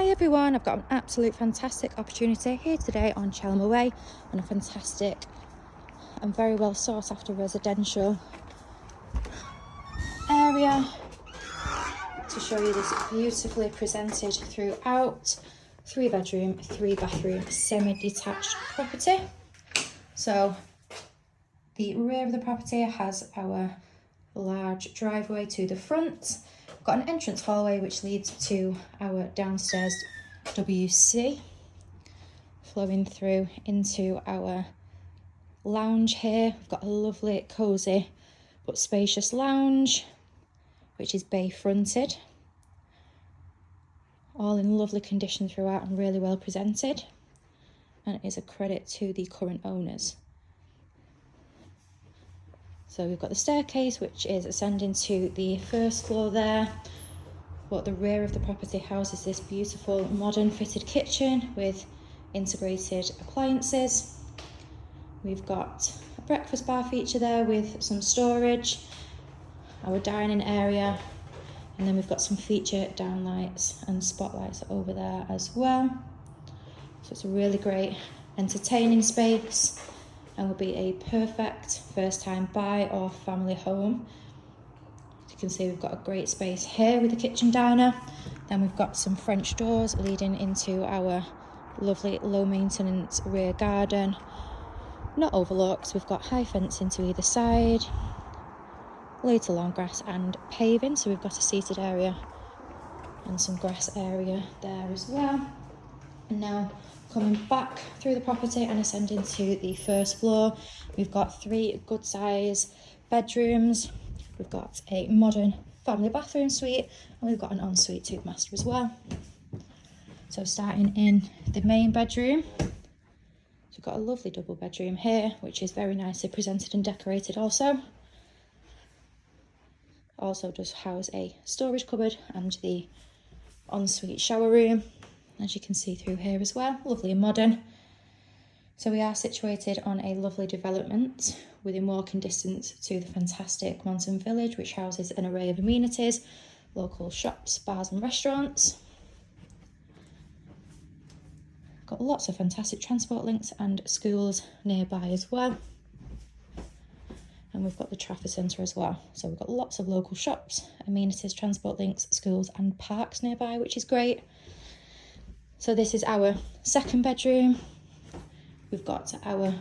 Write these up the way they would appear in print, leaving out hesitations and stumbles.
Hi everyone, I've got an absolute fantastic opportunity here today on Chelmer Way on a fantastic and very well sought after residential area to show you this beautifully presented throughout 3-bedroom, 3-bathroom semi-detached property. So the rear of the property has our large driveway to the front. We've got an entrance hallway which leads to our downstairs WC, flowing through into our lounge here. We've got a lovely, cosy but spacious lounge which is bay fronted, all in lovely condition throughout and really well presented, and it is a credit to the current owners. So we've got the staircase which is ascending to the first floor there, but the rear of the property houses this beautiful modern fitted kitchen with integrated appliances. We've got a breakfast bar feature there with some storage, our dining area, and then we've got some feature downlights and spotlights over there as well. So it's a really great entertaining space and will be a perfect first time buy or family home. As you can see, we've got a great space here with the kitchen diner. Then we've got some French doors leading into our lovely low maintenance rear garden. Not overlooked, we've got high fencing to either side, later lawn grass and paving, so we've got a seated area and some grass area there as well. And now coming back through the property and ascending to the first floor, we've got 3 good size bedrooms. We've got a modern family bathroom suite and we've got an ensuite to the master as well. So starting in the main bedroom, so we've got a lovely double bedroom here which is very nicely presented and decorated also. Also does house a storage cupboard and the ensuite shower room, as you can see through here as well, lovely and modern. So we are situated on a lovely development within walking distance to the fantastic Bridgewater Village, which houses an array of amenities, local shops, bars and restaurants. Got lots of fantastic transport links and schools nearby as well. And we've got the Trafford Centre as well. So we've got lots of local shops, amenities, transport links, schools and parks nearby, which is great. So this is our second bedroom. We've got our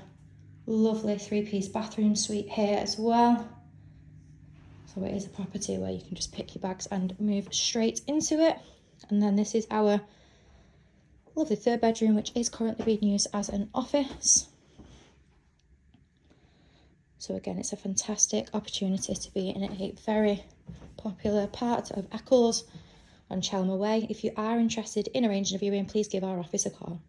lovely 3-piece bathroom suite here as well. So it is a property where you can just pick your bags and move straight into it. And then this is our lovely 3rd bedroom, which is currently being used as an office. So again, it's a fantastic opportunity to be in a very popular part of Eccles on Chelmer Way. If you are interested in arranging a viewing, please give our office a call.